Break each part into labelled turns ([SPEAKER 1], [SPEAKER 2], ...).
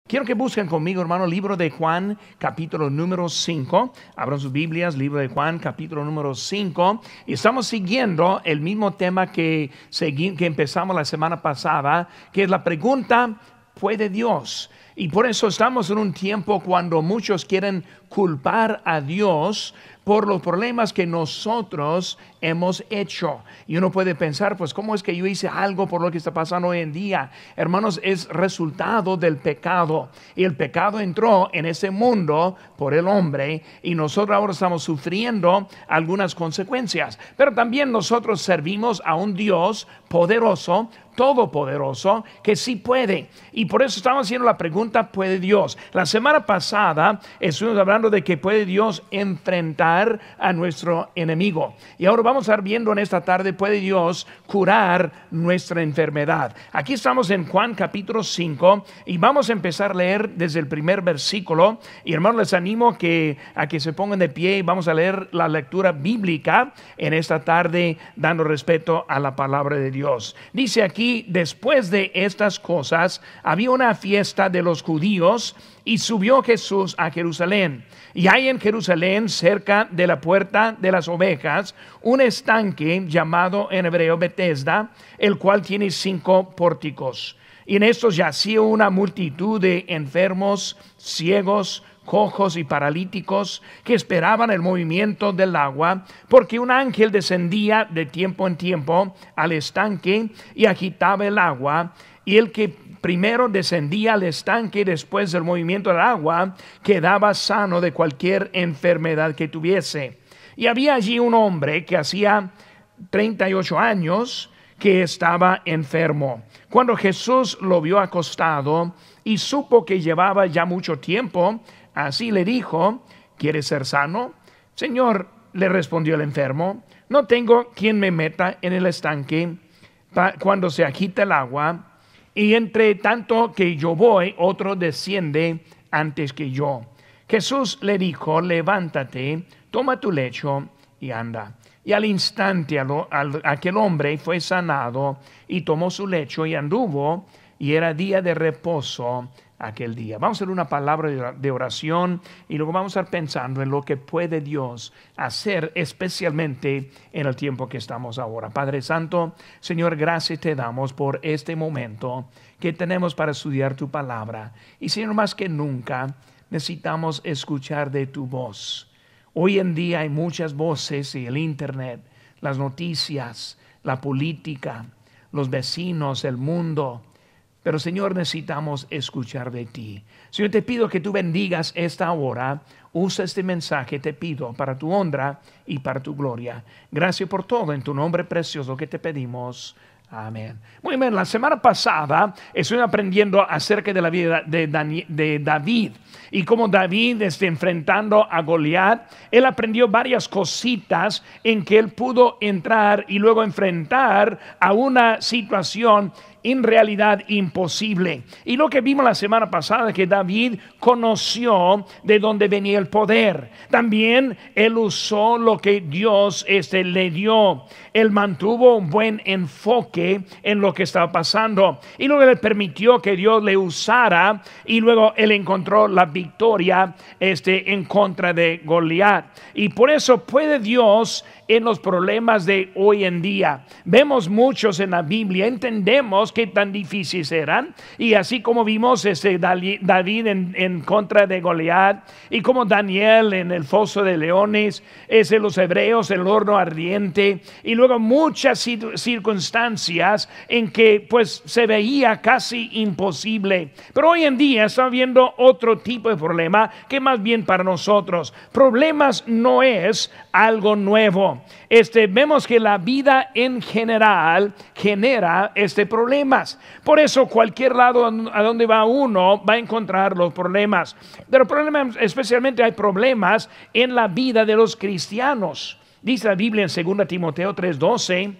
[SPEAKER 1] Quiero que busquen conmigo, hermano, libro de Juan, capítulo número 5. Abran sus Biblias, libro de Juan, capítulo número 5. Y estamos siguiendo el mismo tema que empezamos la semana pasada, que es la pregunta: ¿puede Dios? Y por eso estamos en un tiempo cuando muchos quieren culpar a Dios por los problemas que nosotros hemos hecho. Y uno puede pensar, pues, ¿cómo es que yo hice algo por lo que está pasando hoy en día? Hermanos, es resultado del pecado. Y el pecado entró en ese mundo por el hombre, y nosotros ahora estamos sufriendo algunas consecuencias. Pero también nosotros servimos a un Dios poderoso, todopoderoso, que sí puede. Y por eso estamos haciendo la pregunta: ¿puede Dios? La semana pasada estuvimos hablando de que puede Dios enfrentar a nuestro enemigo. Y ahora vamos a estar viendo en esta tarde: ¿puede Dios curar nuestra enfermedad? Aquí estamos en Juan capítulo 5 y vamos a empezar a leer desde el primer versículo. Y hermanos, les animo a que se pongan de pie y vamos a leer la lectura bíblica en esta tarde, dando respeto a la palabra de Dios. Dice aquí: después de estas cosas había una fiesta de los judíos y subió Jesús a Jerusalén. Y hay en Jerusalén, cerca de la puerta de las ovejas, un estanque llamado en hebreo Betesda, el cual tiene 5 pórticos. Y en estos yacía una multitud de enfermos, ciegos, cojos y paralíticos, que esperaban el movimiento del agua, porque un ángel descendía de tiempo en tiempo al estanque y agitaba el agua. Y el que primero descendía al estanque después del movimiento del agua quedaba sano de cualquier enfermedad que tuviese. Y había allí un hombre que hacía 38 años que estaba enfermo. Cuando Jesús lo vio acostado y supo que llevaba ya mucho tiempo así, le dijo: ¿quieres ser sano? Señor, le respondió el enfermo, no tengo quien me meta en el estanque cuando se agita el agua, y entre tanto que yo voy, otro desciende antes que yo. Jesús le dijo: levántate, toma tu lecho y anda. Y al instante aquel hombre fue sanado y tomó su lecho y anduvo, y era día de reposo aquel día. Vamos a hacer una palabra de oración y luego vamos a estar pensando en lo que puede Dios hacer, especialmente en el tiempo que estamos ahora. Padre Santo, Señor, gracias te damos por este momento que tenemos para estudiar tu palabra. Y Señor, más que nunca necesitamos escuchar de tu voz. Hoy en día hay muchas voces y el internet, las noticias, la política, los vecinos, el mundo. Pero Señor, necesitamos escuchar de ti. Señor, te pido que tú bendigas esta hora. Usa este mensaje, te pido, para tu honra y para tu gloria. Gracias por todo, en tu nombre precioso que te pedimos. Amén. Muy bien, la semana pasada estoy aprendiendo acerca de la vida de David. Y como David está enfrentando a Goliat, él aprendió varias cositas en que él pudo entrar y luego enfrentar a una situación en realidad imposible. Y lo que vimos la semana pasada es que David conoció de dónde venía el poder. También él usó lo que Dios le dio. Él mantuvo un buen enfoque en lo que estaba pasando. Y luego le permitió que Dios le usara. Y luego él encontró la victoria en contra de Goliat. Y por eso puede Dios en los problemas de hoy en día. Vemos muchos en la Biblia, entendemos qué tan difíciles eran, y así como vimos David en contra de Goliat, y como Daniel en el foso de leones, los hebreos en el horno ardiente, y luego muchas circunstancias en que pues se veía casi imposible. Pero hoy en día estamos viendo otro tipo de problema que más bien para nosotros, problemas no es algo nuevo. Vemos que la vida en general genera problemas. Por eso cualquier lado a donde va uno va a encontrar los problemas. Pero especialmente hay problemas en la vida de los cristianos. Dice la Biblia en 2 Timoteo 3:12: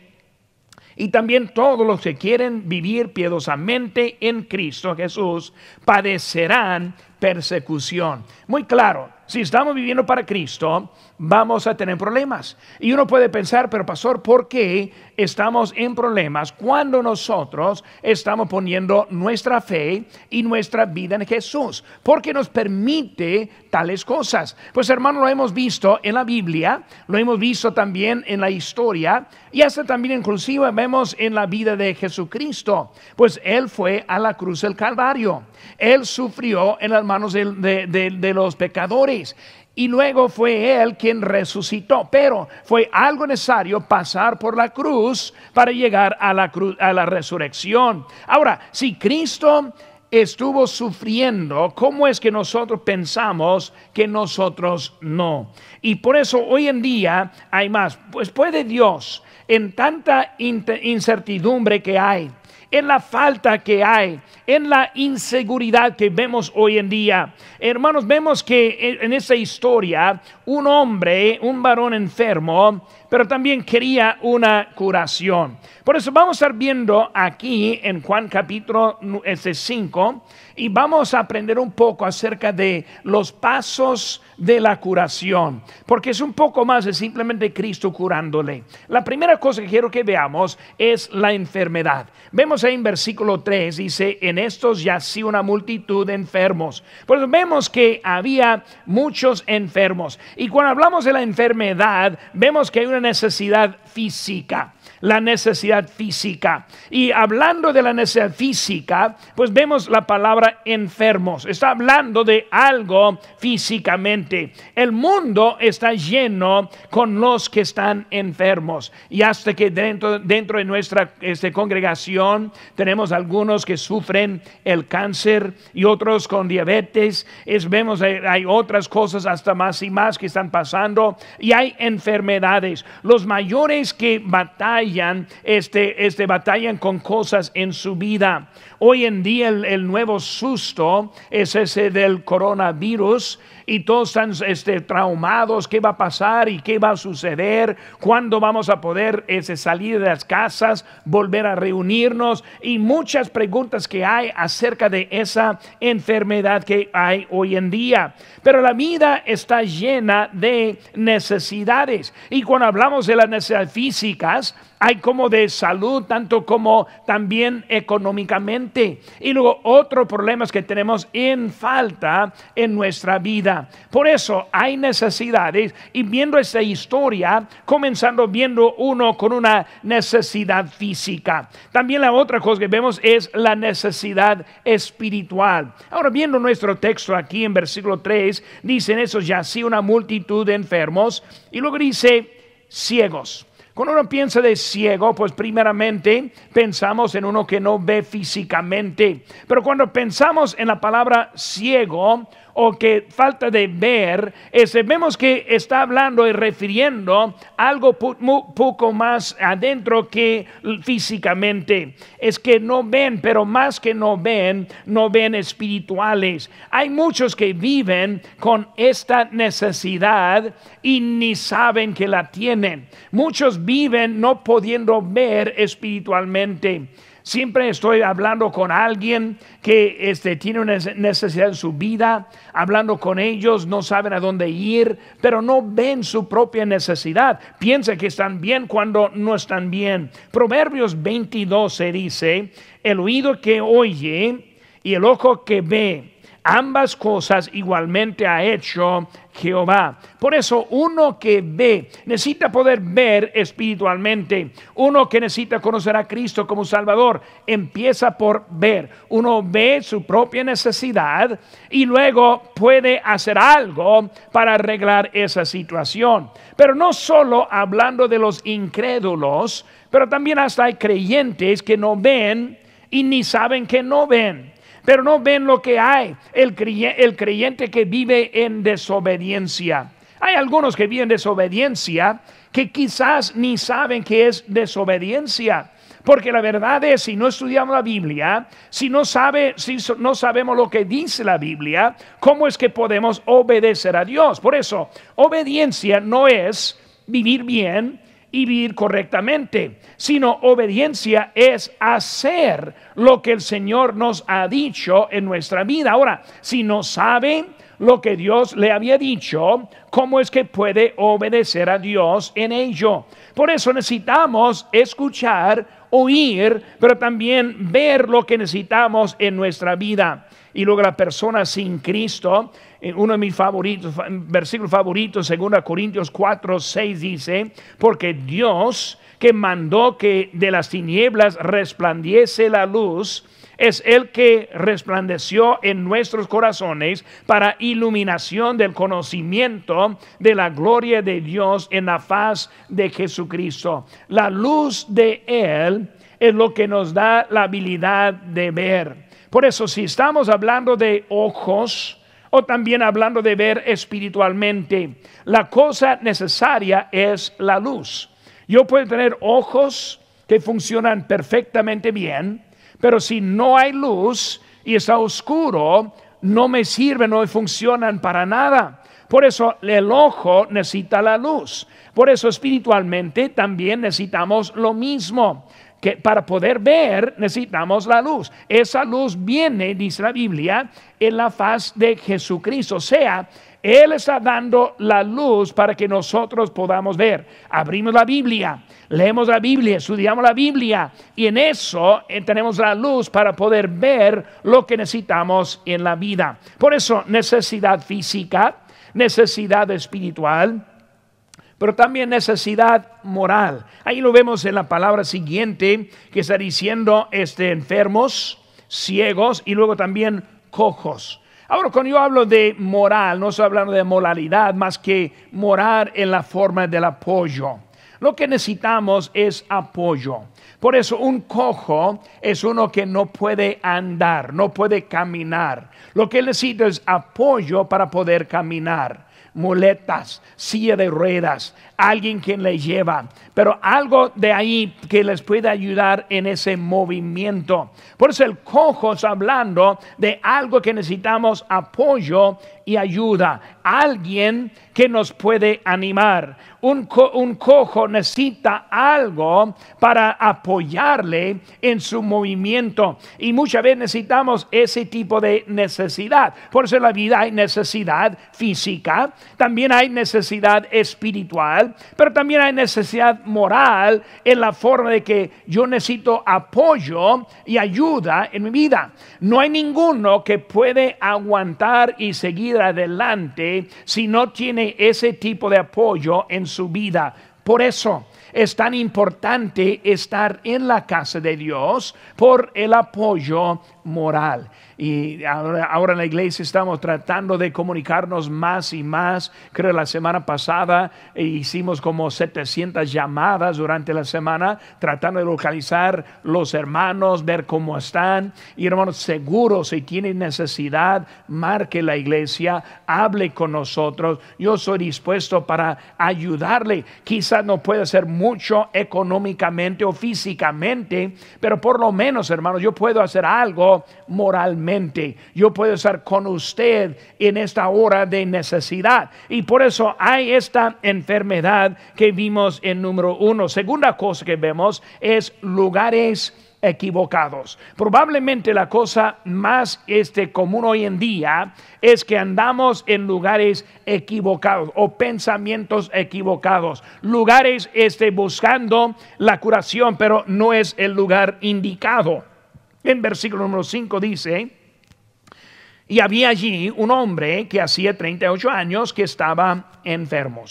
[SPEAKER 1] y también todos los que quieren vivir piadosamente en Cristo Jesús padecerán persecución. Muy claro, si estamos viviendo para Cristo, vamos a tener problemas. Y uno puede pensar, pero pastor, ¿por qué estamos en problemas cuando nosotros estamos poniendo nuestra fe y nuestra vida en Jesús? ¿Por qué nos permite tales cosas? Pues hermano, lo hemos visto en la Biblia, lo hemos visto también en la historia y hasta también inclusive vemos en la vida de Jesucristo. Pues Él fue a la cruz del Calvario. Él sufrió en las manos de los pecadores. Y luego fue Él quien resucitó, pero fue algo necesario pasar por la cruz para llegar a la resurrección. Ahora, si Cristo estuvo sufriendo, ¿cómo es que nosotros pensamos que nosotros no? Y por eso hoy en día hay más. Pues puede Dios, en tanta incertidumbre que hay, en la falta que hay, en la inseguridad que vemos hoy en día. Hermanos, vemos que en esta historia un hombre, un varón enfermo, pero también quería una curación. Por eso vamos a estar viendo aquí en Juan capítulo 5 y vamos a aprender un poco acerca de los pasos de la curación, porque es un poco más de simplemente Cristo curándole. La primera cosa que quiero que veamos es la enfermedad. Vemos ahí en versículo 3, dice, en estos yacía una multitud de enfermos. Pues vemos que había muchos enfermos. Y cuando hablamos de la enfermedad, vemos que hay una necesidad física. La necesidad física. Y hablando de la necesidad física, pues vemos la palabra enfermos. Está hablando de algo físicamente. El mundo está lleno con los que están enfermos. Y hasta que dentro de nuestra congregación tenemos algunos que sufren el cáncer y otros con diabetes. Vemos hay otras cosas hasta más y más que están pasando. Y hay enfermedades. Los mayores que batallan batallan con cosas en su vida. Hoy en día el nuevo susto es ese del coronavirus y todos están traumados. ¿Qué va a pasar y qué va a suceder? ¿Cuándo vamos a poder salir de las casas, volver a reunirnos? Y muchas preguntas que hay acerca de esa enfermedad que hay hoy en día. Pero la vida está llena de necesidades. Y cuando hablamos de las necesidades físicas, hay como de salud, tanto como también económicamente. Y luego otros problemas que tenemos en falta en nuestra vida. Por eso hay necesidades. Y viendo esta historia, comenzando viendo uno con una necesidad física. También la otra cosa que vemos es la necesidad espiritual. Ahora viendo nuestro texto aquí en versículo 3, dicen eso, yacía una multitud de enfermos. Y luego dice ciegos. Cuando uno piensa de ciego, pues primeramente pensamos en uno que no ve físicamente. Pero cuando pensamos en la palabra ciego o que falta de ver, vemos que está hablando y refiriendo algo poco más adentro que físicamente. Es que no ven, pero más que no ven espirituales. Hay muchos que viven con esta necesidad y ni saben que la tienen. Muchos viven no pudiendo ver espiritualmente. Siempre estoy hablando con alguien que tiene una necesidad en su vida, hablando con ellos, no saben a dónde ir, pero no ven su propia necesidad. Piensan que están bien cuando no están bien. Proverbios 20:12 dice, el oído que oye y el ojo que ve, ambas cosas igualmente ha hecho Jehová. Por eso uno que ve necesita poder ver espiritualmente. Uno que necesita conocer a Cristo como Salvador empieza por ver. Uno ve su propia necesidad y luego puede hacer algo para arreglar esa situación. Pero no solo hablando de los incrédulos, pero también hasta hay creyentes que no ven y ni saben que no ven. Pero no ven lo que hay. El creyente que vive en desobediencia. Hay algunos que viven en desobediencia que quizás ni saben que es desobediencia. Porque la verdad es, si no estudiamos la Biblia, si no sabemos lo que dice la Biblia, ¿cómo es que podemos obedecer a Dios? Por eso, obediencia no es vivir bien y vivir correctamente, sino obediencia es hacer lo que el Señor nos ha dicho en nuestra vida. Ahora, si no sabe lo que Dios le había dicho, ¿cómo es que puede obedecer a Dios en ello? Por eso necesitamos escuchar, oír, pero también ver lo que necesitamos en nuestra vida. Y luego la persona sin Cristo, uno de mis favoritos, versículos favoritos, 2 Corintios 4:6 dice, porque Dios que mandó que de las tinieblas resplandeciese la luz, es el que resplandeció en nuestros corazones para iluminación del conocimiento de la gloria de Dios en la faz de Jesucristo. La luz de Él es lo que nos da la habilidad de ver. Por eso, si estamos hablando de ojos o también hablando de ver espiritualmente, la cosa necesaria es la luz. Yo puedo tener ojos que funcionan perfectamente bien, pero si no hay luz y está oscuro, no me sirven, no funcionan para nada. Por eso el ojo necesita la luz. Por eso espiritualmente también necesitamos lo mismo. Que para poder ver necesitamos la luz. Esa luz viene, dice la Biblia, en la faz de Jesucristo. O sea, Él está dando la luz para que nosotros podamos ver. Abrimos la Biblia, leemos la Biblia, estudiamos la Biblia y en eso tenemos la luz para poder ver lo que necesitamos en la vida. Por eso necesidad física, necesidad espiritual, pero también necesidad moral. Ahí lo vemos en la palabra siguiente que está diciendo enfermos, ciegos y luego también cojos. Ahora, cuando yo hablo de moral, no estoy hablando de moralidad, más que moral en la forma del apoyo. Lo que necesitamos es apoyo. Por eso un cojo es uno que no puede andar, no puede caminar. Lo que necesita es apoyo para poder caminar. Muletas, silla de ruedas, alguien quien le lleva, pero algo de ahí que les pueda ayudar en ese movimiento. Por eso el cojo está hablando de algo que necesitamos apoyo y ayuda, alguien que nos puede animar. Un cojo necesita algo para apoyarle en su movimiento y muchas veces necesitamos ese tipo de necesidad. Por eso en la vida hay necesidad física, también hay necesidad espiritual, pero también hay necesidad moral en la forma de que yo necesito apoyo y ayuda en mi vida. No hay ninguno que puede aguantar y seguir adelante si no tiene ese tipo de apoyo en su vida. Por eso es tan importante estar en la casa de Dios por el apoyo moral. Y ahora en la iglesia estamos tratando de comunicarnos más y más. Creo la semana pasada hicimos como 700 llamadas durante la semana tratando de localizar los hermanos, ver cómo están. Y hermanos, seguro si tienen necesidad, marque la iglesia, hable con nosotros. Yo soy dispuesto para ayudarle. Quizás no puede hacer mucho económicamente o físicamente, pero por lo menos, hermanos, yo puedo hacer algo moralmente. Yo puedo estar con usted en esta hora de necesidad. Y por eso hay esta enfermedad que vimos en número 1. Segunda cosa que vemos es lugares equivocados. Probablemente la cosa más común hoy en día es que andamos en lugares equivocados o pensamientos equivocados, lugares buscando la curación, pero no es el lugar indicado. En versículo número 5 dice: y había allí un hombre que hacía 38 años que estaba enfermo.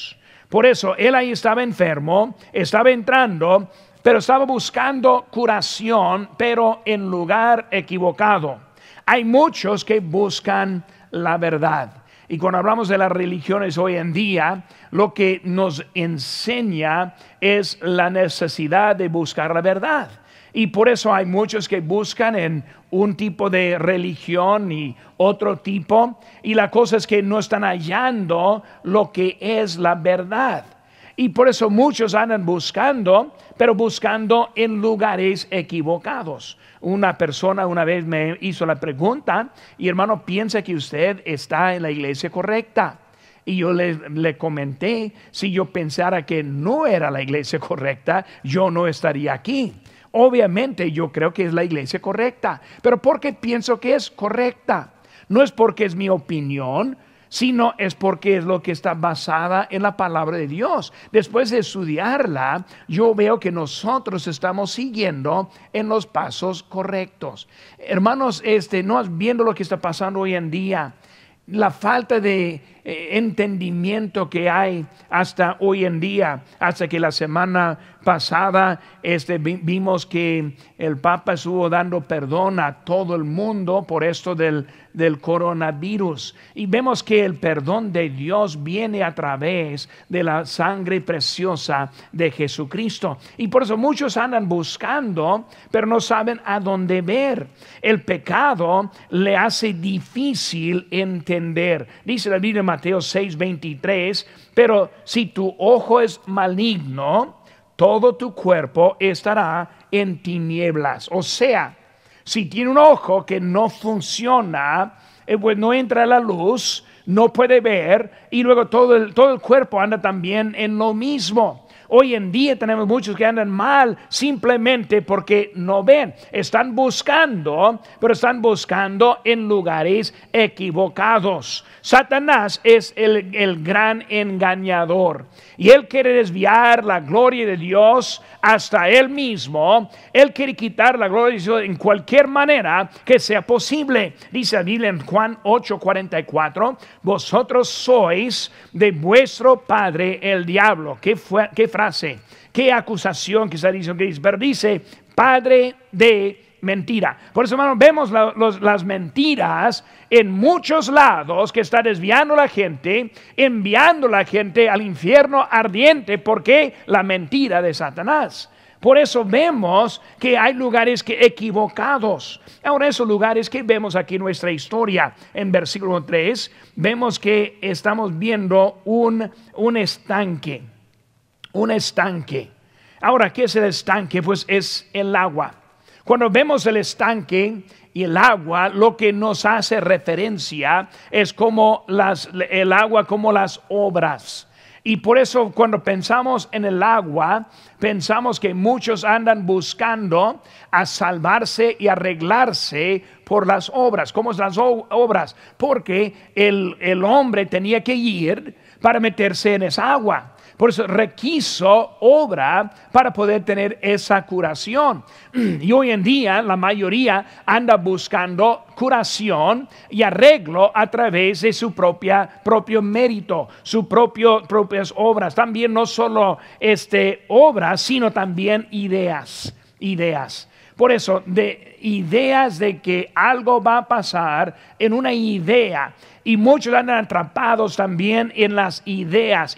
[SPEAKER 1] Por eso él ahí estaba enfermo, estaba entrando, pero estaba buscando curación, pero en lugar equivocado. Hay muchos que buscan la verdad. Y cuando hablamos de las religiones hoy en día, lo que nos enseña es la necesidad de buscar la verdad. Y por eso hay muchos que buscan en un tipo de religión y otro tipo. Y la cosa es que no están hallando lo que es la verdad. Y por eso muchos andan buscando, pero buscando en lugares equivocados. Una persona una vez me hizo la pregunta: y hermano, ¿piensa que usted está en la iglesia correcta? Y yo le comenté, si yo pensara que no era la iglesia correcta, yo no estaría aquí. Obviamente yo creo que es la iglesia correcta, pero porque pienso que es correcta. No es porque es mi opinión, sino es porque es lo que está basada en la palabra de Dios. Después de estudiarla, yo veo que nosotros estamos siguiendo en los pasos correctos. Hermanos, no viendo lo que está pasando hoy en día, la falta de entendimiento que hay hasta hoy en día, hasta que la semana pasada vimos que el Papa estuvo dando perdón a todo el mundo por esto del coronavirus, y vemos que el perdón de Dios viene a través de la sangre preciosa de Jesucristo, y por eso muchos andan buscando pero no saben a dónde ver. El pecado le hace difícil entender. Dice la Biblia en Mateo 6:23, pero si tu ojo es maligno, todo tu cuerpo estará en tinieblas. O sea, si tiene un ojo que no funciona, pues no entra la luz, no puede ver, y luego todo el cuerpo anda también en lo mismo. Hoy en día tenemos muchos que andan mal simplemente porque no ven. Están buscando, pero están buscando en lugares equivocados. Satanás es el gran engañador, y él quiere desviar la gloria de Dios hasta él mismo. Él quiere quitar la gloria de Dios en cualquier manera que sea posible. Dice la Biblia en Juan 8:44, vosotros sois de vuestro padre el diablo. ¿Qué frase? ¿Qué acusación que está diciendo? Pero dice padre de mentira. Por eso, hermanos, vemos las mentiras en muchos lados, que está desviando a la gente, enviando a la gente al infierno ardiente, porque la mentira de Satanás. Por eso vemos que hay lugares equivocados. Ahora, esos lugares que vemos aquí en nuestra historia, en versículo 3, vemos que estamos viendo un estanque. Un estanque. Ahora, ¿qué es el estanque? Pues es el agua. Cuando vemos el estanque y el agua, lo que nos hace referencia es como el agua, como las obras. Y por eso cuando pensamos en el agua, pensamos que muchos andan buscando a salvarse y arreglarse por las obras. ¿Cómo son las obras? Porque el hombre tenía que ir para meterse en esa agua. Por eso requiso obra para poder tener esa curación. Y hoy en día la mayoría anda buscando curación y arreglo a través de su propio mérito, sus propias obras. También no solo obras, sino también ideas. Por eso, de ideas de que algo va a pasar en una idea. Y muchos andan atrapados también en las ideas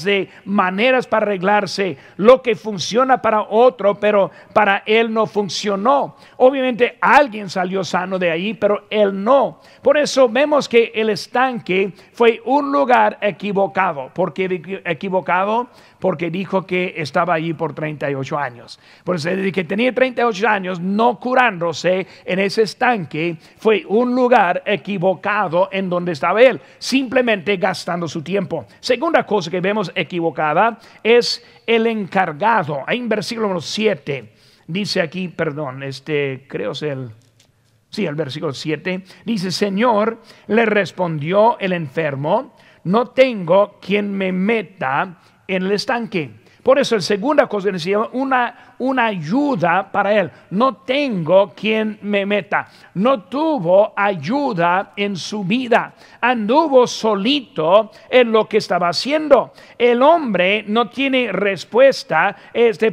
[SPEAKER 1] de maneras para arreglarse, lo que funciona para otro, pero para él no funcionó. Obviamente alguien salió sano de ahí, pero él no. Por eso vemos que el estanque fue un lugar equivocado. ¿Por qué equivocado? Porque dijo que estaba allí por 38 años. Por eso desde que tenía 38 años no curándose en ese estanque, fue un lugar equivocado en donde estaba él, simplemente gastando su tiempo. Segunda cosa que vemos equivocada es el encargado. Ahí en versículo número 7 dice aquí, creo es el versículo 7, dice: Señor, le respondió el enfermo, no tengo quien me meta en el estanque. Por eso, la segunda cosa necesita una ayuda para él. No tengo quien me meta. No tuvo ayuda en su vida. Anduvo solito en lo que estaba haciendo. El hombre no tiene respuesta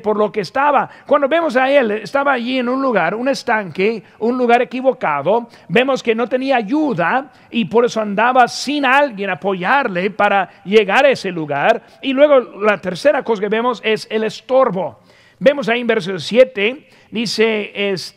[SPEAKER 1] por lo que estaba. Cuando vemos a él, estaba allí en un lugar, un estanque, un lugar equivocado. Vemos que no tenía ayuda y por eso andaba sin alguien apoyarle para llegar a ese lugar. Y luego la tercera cosa que vemos es el estorbo. Vemos ahí en versículo 7, dice,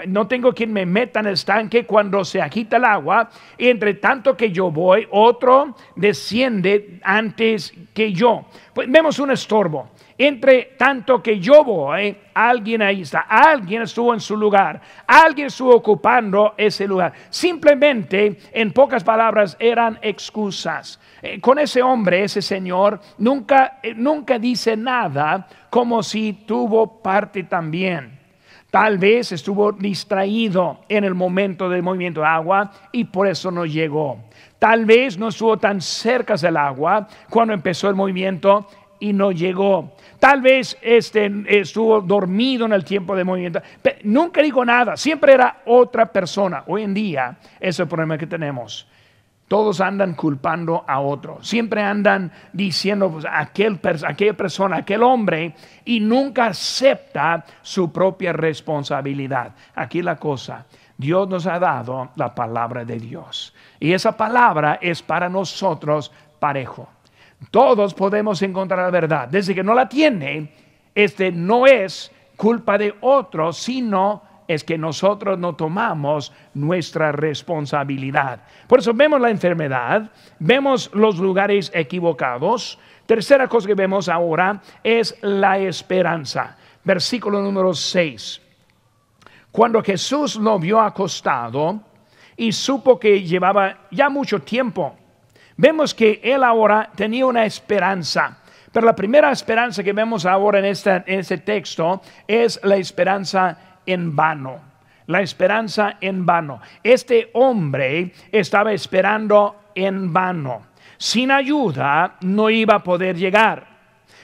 [SPEAKER 1] no tengo quien me meta en el estanque cuando se agita el agua, y entre tanto que yo voy, otro desciende antes que yo. Pues vemos un estorbo. Entre tanto que yo voy, alguien ahí está, alguien estuvo en su lugar, alguien estuvo ocupando ese lugar. Simplemente, en pocas palabras, eran excusas. Con ese hombre, ese señor, nunca dice nada como si tuvo parte también. Tal vez estuvo distraído en el momento del movimiento de agua y por eso no llegó. Tal vez no estuvo tan cerca del agua cuando empezó el movimiento y no llegó. Tal vez estuvo dormido en el tiempo de movimiento. Pero nunca dijo nada, siempre era otra persona. Hoy en día es el problema que tenemos. Todos andan culpando a otro. Siempre andan diciendo pues, aquella persona, aquel hombre, y nunca acepta su propia responsabilidad. Aquí la cosa, Dios nos ha dado la palabra de Dios. Y esa palabra es para nosotros parejo. Todos podemos encontrar la verdad. Desde que no la tiene, no es culpa de otro, sino es que nosotros no tomamos nuestra responsabilidad. Por eso vemos la enfermedad, vemos los lugares equivocados. Tercera cosa que vemos ahora es la esperanza. Versículo número 6. Cuando Jesús lo vio acostado y supo que llevaba ya mucho tiempo, vemos que él ahora tenía una esperanza. Pero la primera esperanza que vemos ahora en este texto es la esperanza en vano. La esperanza en vano. Este hombre estaba esperando en vano. Sin ayuda no iba a poder llegar.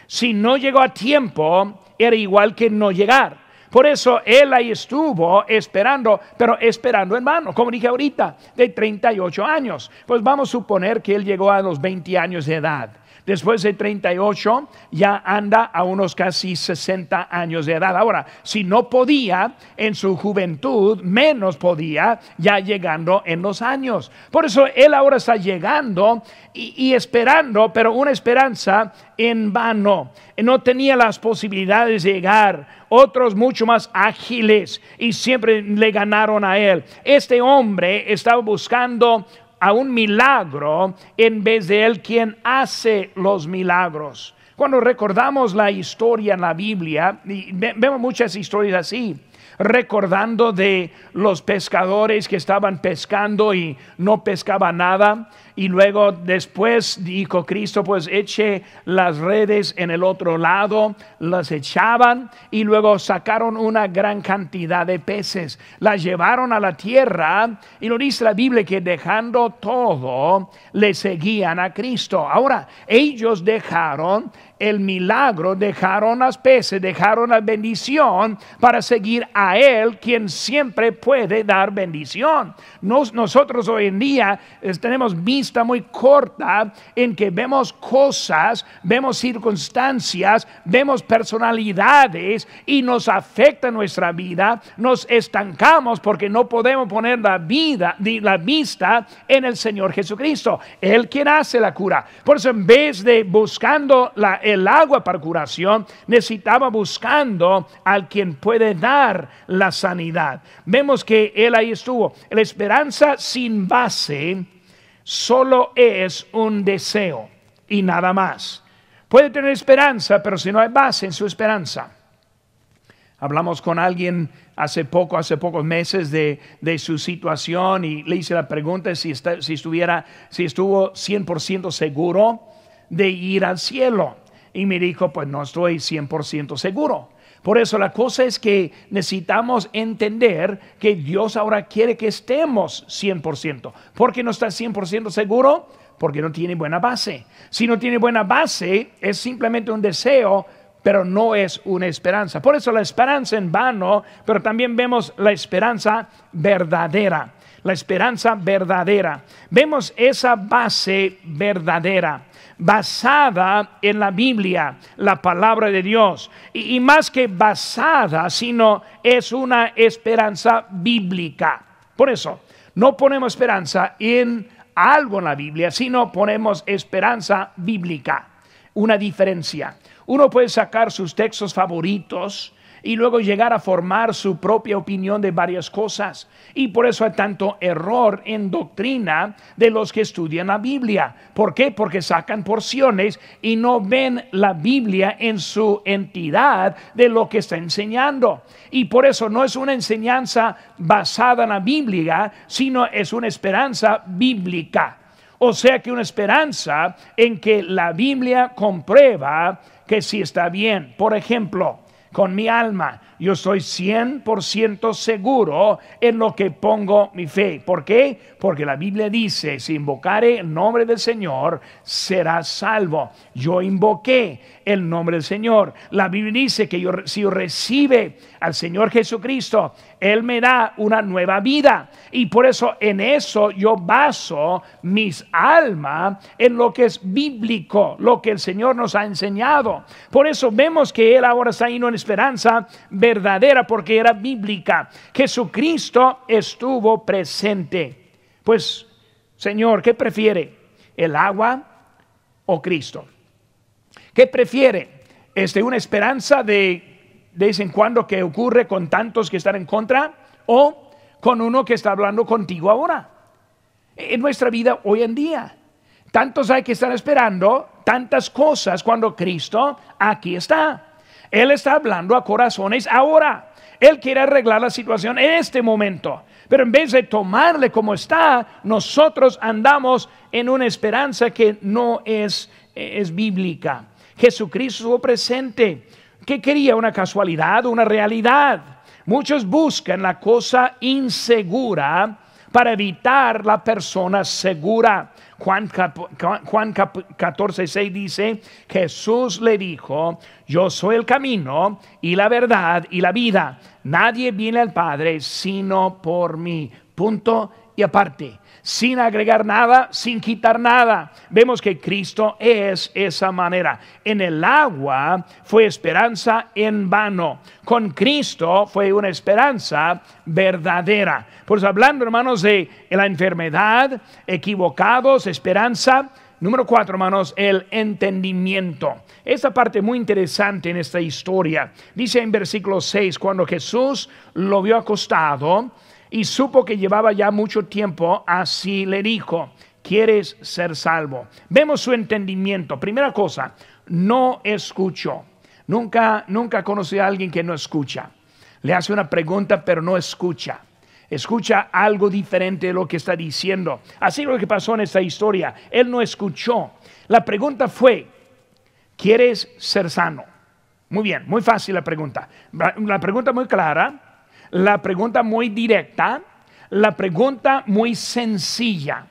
[SPEAKER 1] Si no llegó a tiempo, era igual que no llegar. Por eso él ahí estuvo esperando, pero esperando en vano. Como dije ahorita, de 38 años. Pues vamos a suponer que él llegó a los 20 años de edad. Después de 38 ya anda a unos casi 60 años de edad. Ahora, si no podía en su juventud, menos podía ya llegando en los años. Por eso él ahora está llegando y esperando, pero una esperanza en vano. No tenía las posibilidades de llegar. Otros mucho más ágiles y siempre le ganaron a él. Este hombre estaba buscando a un milagro en vez de él quien hace los milagros. Cuando recordamos la historia en la Biblia, y vemos muchas historias así, recordando de los pescadores que estaban pescando y no pescaban nada, y luego después dijo Cristo, pues eche las redes en el otro lado, las echaban y luego sacaron una gran cantidad de peces, las llevaron a la tierra y lo dice la Biblia que dejando todo le seguían a Cristo. Ahora ellos dejaron el milagro, dejaron las peces, dejaron la bendición para seguir a Él, quien siempre puede dar bendición. Nosotros hoy en día tenemos vista muy corta en que vemos cosas, vemos circunstancias, vemos personalidades y nos afecta nuestra vida, nos estancamos porque no podemos poner la vista en el Señor Jesucristo, Él quien hace la cura. Por eso en vez de buscando el agua para curación, necesitaba buscando al quien puede dar la sanidad. Vemos que él ahí estuvo. La esperanza sin base solo es un deseo y nada más. Puede tener esperanza, pero si no hay base en su esperanza. Hablamos con alguien hace pocos meses de su situación y le hice la pregunta si estuvo 100% seguro de ir al cielo. Y me dijo, pues no estoy 100% seguro. Por eso la cosa es que necesitamos entender que Dios ahora quiere que estemos 100%. ¿Por qué no está 100% seguro? Porque no tiene buena base. Si no tiene buena base, es simplemente un deseo, pero no es una esperanza. Por eso la esperanza en vano, pero también vemos la esperanza verdadera. La esperanza verdadera. Vemos esa base verdadera, basada en la Biblia, la palabra de Dios. Y más que basada, sino es una esperanza bíblica. Por eso, no ponemos esperanza en algo en la Biblia, sino ponemos esperanza bíblica. Una diferencia. Uno puede sacar sus textos favoritos y luego llegar a formar su propia opinión de varias cosas. Y por eso hay tanto error en doctrina de los que estudian la Biblia. ¿Por qué? Porque sacan porciones y no ven la Biblia en su entidad de lo que está enseñando. Y por eso no es una enseñanza basada en la Biblia, sino es una esperanza bíblica. O sea que una esperanza en que la Biblia comprueba que sí está bien. Por ejemplo, con mi alma, yo estoy 100% seguro en lo que pongo mi fe. ¿Por qué? Porque la Biblia dice, si invocare el nombre del Señor, serás salvo. Yo invoqué el nombre del Señor. La Biblia dice que si yo recibe al Señor Jesucristo, Él me da una nueva vida. Y por eso en eso yo baso mis almas en lo que es bíblico, lo que el Señor nos ha enseñado. Por eso vemos que Él ahora está yendo en esperanza verdadera, porque era bíblica. Jesucristo estuvo presente. Pues, Señor, ¿qué prefiere? ¿El agua o Cristo? ¿Qué prefiere? ¿Una esperanza de vez en cuando que ocurre con tantos que están en contra, o con uno que está hablando contigo ahora? En nuestra vida hoy en día, tantos hay que estar esperando tantas cosas cuando Cristo aquí está. Él está hablando a corazones ahora. Él quiere arreglar la situación en este momento. Pero en vez de tomarle como está, nosotros andamos en una esperanza que no es bíblica. Jesucristo estuvo presente. ¿Qué quería? ¿Una casualidad? ¿Una realidad? Muchos buscan la cosa insegura para evitar la persona segura. Juan 14:6 dice, Jesús le dijo, yo soy el camino y la verdad y la vida. Nadie viene al Padre sino por mí. Punto y aparte. Sin agregar nada, sin quitar nada. Vemos que Cristo es esa manera. En el agua fue esperanza en vano. Con Cristo fue una esperanza verdadera. Pues hablando, hermanos, de la enfermedad, equivocados, esperanza. Número 4, hermanos, el entendimiento. Esta parte muy interesante en esta historia. Dice en versículo 6, cuando Jesús lo vio acostado y supo que llevaba ya mucho tiempo, así le dijo, ¿quieres ser salvo? Vemos su entendimiento. Primera cosa, no escuchó. Nunca conocí a alguien que no escucha. Le hace una pregunta pero no escucha. Escucha algo diferente de lo que está diciendo. Así es lo que pasó en esta historia. Él no escuchó. La pregunta fue, ¿quieres ser sano? Muy bien, muy fácil la pregunta. La pregunta muy clara. La pregunta muy directa, la pregunta muy sencilla.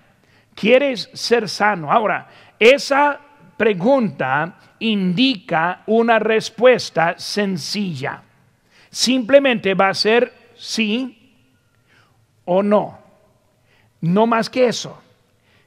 [SPEAKER 1] ¿Quieres ser sano? Ahora, esa pregunta indica una respuesta sencilla. Simplemente va a ser sí o no. No más que eso.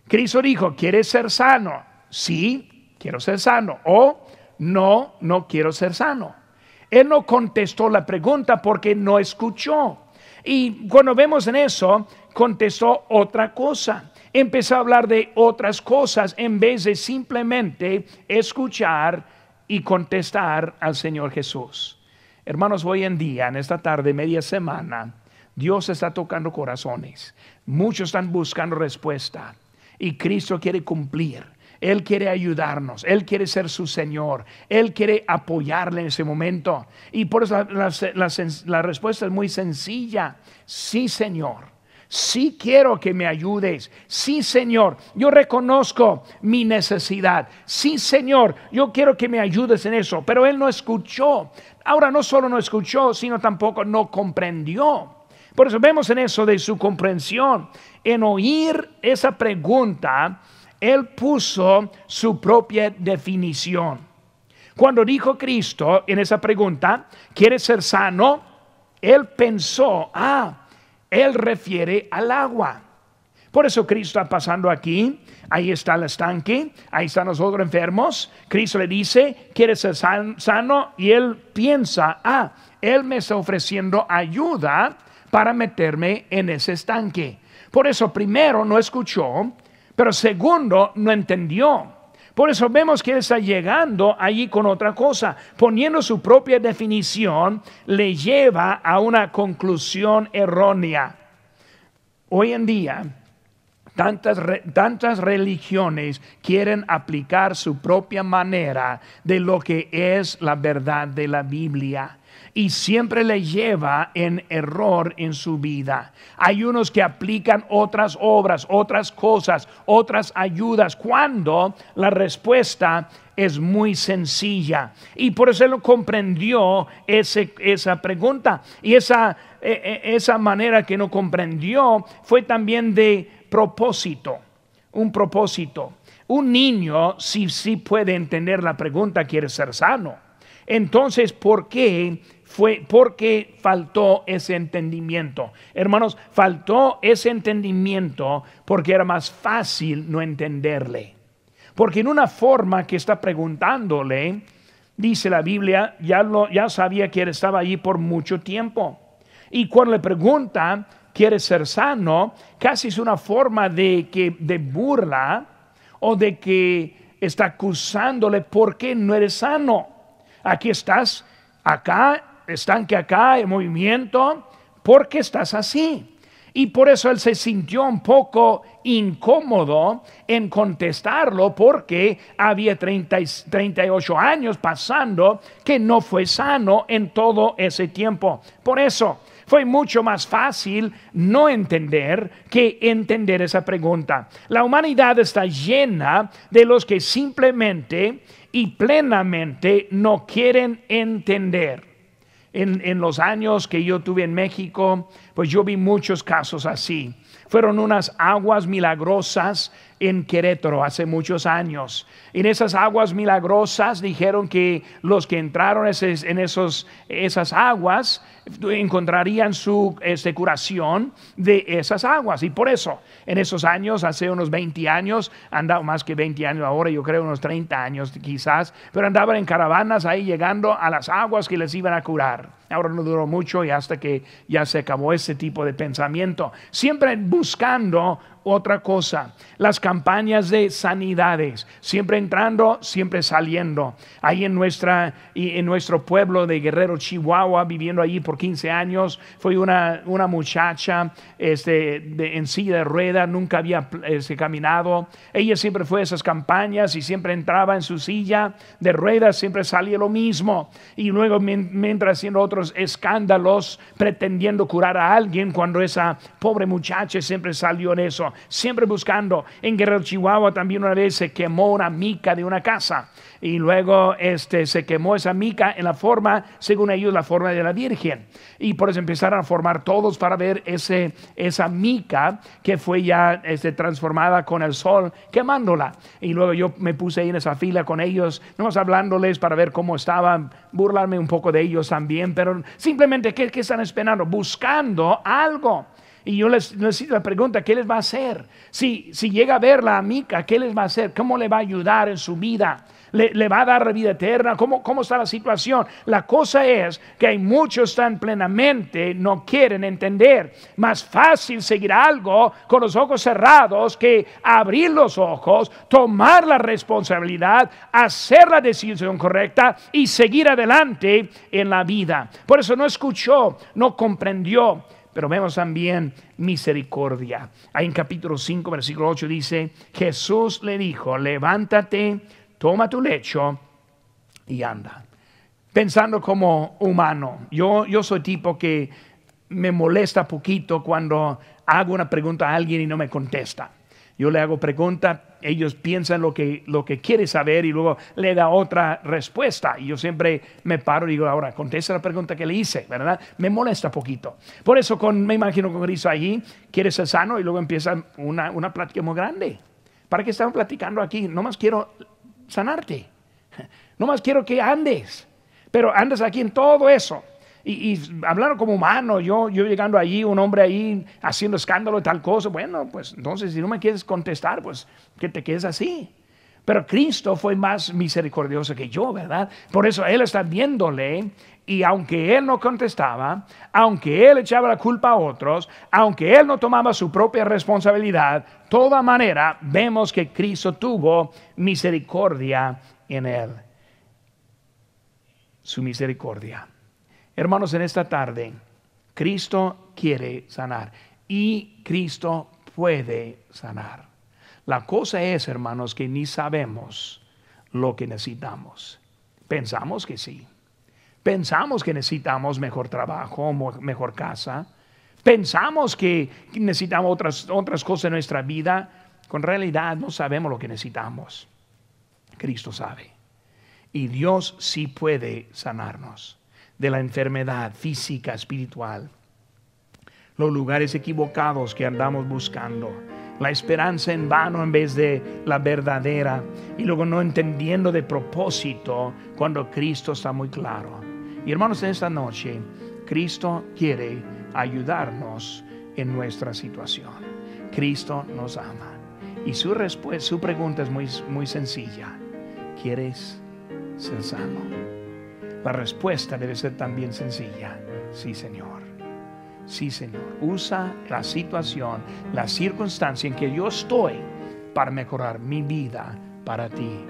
[SPEAKER 1] Cristo dijo, ¿quieres ser sano? Sí, quiero ser sano. O no, no quiero ser sano. Él no contestó la pregunta porque no escuchó. Y cuando vemos en eso, contestó otra cosa. Empezó a hablar de otras cosas en vez de simplemente escuchar y contestar al Señor Jesús. Hermanos, hoy en día, en esta tarde, media semana, Dios está tocando corazones. Muchos están buscando respuesta y Cristo quiere cumplir. Él quiere ayudarnos, Él quiere ser su Señor, Él quiere apoyarle en ese momento. Y por eso la respuesta es muy sencilla. Sí, Señor, sí quiero que me ayudes. Sí, Señor, yo reconozco mi necesidad. Sí, Señor, yo quiero que me ayudes en eso. Pero Él no escuchó. Ahora no solo no escuchó, sino tampoco no comprendió. Por eso vemos en eso de su comprensión. En oír esa pregunta, Él puso su propia definición. Cuando dijo Cristo en esa pregunta, ¿quieres ser sano? Él pensó, Él refiere al agua. Por eso Cristo está pasando aquí. Ahí está el estanque, ahí están los otros enfermos. Cristo le dice, ¿quieres ser sano? Y Él piensa, Él me está ofreciendo ayuda para meterme en ese estanque. Por eso primero no escuchó. Pero segundo, no entendió. Por eso vemos que él está llegando allí con otra cosa, poniendo su propia definición, le lleva a una conclusión errónea. Hoy en día, tantas religiones quieren aplicar su propia manera de lo que es la verdad de la Biblia. Y siempre le lleva en error en su vida. Hay unos que aplican otras obras, otras cosas, otras ayudas, cuando la respuesta es muy sencilla. Y por eso él comprendió esa pregunta. Y esa manera que no comprendió fue también de propósito. Un propósito. Un niño sí puede entender la pregunta, quiere ser sano. Entonces, ¿por qué? Porque faltó ese entendimiento. Hermanos, faltó ese entendimiento porque era más fácil no entenderle. Porque en una forma que está preguntándole, dice la Biblia, ya sabía que él estaba allí por mucho tiempo. Y cuando le pregunta, ¿quiere ser sano? Casi es una forma de burla o de que está acusándole porque no eres sano. Aquí estás, estanque acá, en movimiento, porque estás así. Y por eso él se sintió un poco incómodo en contestarlo, porque había 38 años pasando que no fue sano en todo ese tiempo. Por eso fue mucho más fácil no entender que entender esa pregunta. La humanidad está llena de los que simplemente y plenamente no quieren entender. En los años que yo tuve en México, pues yo vi muchos casos así. Fueron unas aguas milagrosas en Querétaro hace muchos años. En esas aguas milagrosas dijeron que los que entraron en esas aguas encontrarían su curación de esas aguas. Y por eso, en esos años, hace unos 20 años, andaban más que 20 años ahora, yo creo unos 30 años quizás, pero andaban en caravanas ahí llegando a las aguas que les iban a curar. Ahora no duró mucho y hasta que ya se acabó ese tipo de pensamiento. Siempre buscando otra cosa. Las campañas de sanidades, siempre entrando, siempre saliendo. Ahí en nuestro pueblo de Guerrero, Chihuahua, viviendo allí por 15 años, fue una muchacha en silla de ruedas, nunca había caminado. Ella siempre fue a esas campañas y siempre entraba en su silla de ruedas, siempre salía lo mismo. Y luego mientras haciendo otros escándalos, pretendiendo curar a alguien, cuando esa pobre muchacha siempre salió en eso. Siempre buscando. En Guerrero, Chihuahua también una vez se quemó una mica de una casa y luego se quemó esa mica en la forma, según ellos, la forma de la Virgen, y por eso empezaron a formar todos para ver esa mica que fue ya transformada con el sol, quemándola. Y luego yo me puse ahí en esa fila con ellos, nomás hablándoles para ver cómo estaban, burlarme un poco de ellos también, pero simplemente ¿qué están esperando? Buscando algo. Y yo les hice la pregunta, ¿qué les va a hacer? Si llega a ver la mica, ¿qué les va a hacer? ¿Cómo le va a ayudar en su vida? ¿Le va a dar la vida eterna? ¿Cómo está la situación? La cosa es que hay muchos tan plenamente no quieren entender. Más fácil seguir algo con los ojos cerrados que abrir los ojos, tomar la responsabilidad, hacer la decisión correcta y seguir adelante en la vida. Por eso no escuchó, no comprendió. Pero vemos también misericordia. Ahí en capítulo 5, versículo 8 dice, Jesús le dijo, levántate, toma tu lecho y anda. Pensando como humano, yo soy tipo que me molesta poquito cuando hago una pregunta a alguien y no me contesta. Yo le hago pregunta, ellos piensan lo que quiere saber y luego le da otra respuesta. Y yo siempre me paro y digo, ahora contesta la pregunta que le hice, ¿verdad? Me molesta poquito. Por eso me imagino con Cristo allí, quiere ser sano y luego empieza una plática muy grande. ¿Para qué estamos platicando aquí? No más quiero sanarte. No más quiero que andes. Pero andas aquí en todo eso. Y hablando como humano, yo llegando allí, un hombre ahí haciendo escándalo y tal cosa, bueno, pues entonces si no me quieres contestar, pues que te quedes así. Pero Cristo fue más misericordioso que yo, ¿verdad? Por eso Él está viéndole, y aunque Él no contestaba, aunque Él echaba la culpa a otros, aunque Él no tomaba su propia responsabilidad, de toda manera vemos que Cristo tuvo misericordia en Él. Su misericordia. Hermanos, en esta tarde, Cristo quiere sanar y Cristo puede sanar. La cosa es, hermanos, que ni sabemos lo que necesitamos. Pensamos que sí. Pensamos que necesitamos mejor trabajo, mejor casa. Pensamos que necesitamos otras cosas en nuestra vida. Con realidad no sabemos lo que necesitamos. Cristo sabe. Y Dios sí puede sanarnos de la enfermedad física, espiritual, los lugares equivocados que andamos buscando, la esperanza en vano en vez de la verdadera, y luego no entendiendo de propósito cuando Cristo está muy claro. Y hermanos, en esta noche Cristo quiere ayudarnos en nuestra situación. Cristo nos ama y su pregunta es muy sencilla: ¿quieres ser sano? La respuesta debe ser también sencilla: sí, Señor. Sí, Señor. Usa la situación, la circunstancia en que yo estoy para mejorar mi vida para ti.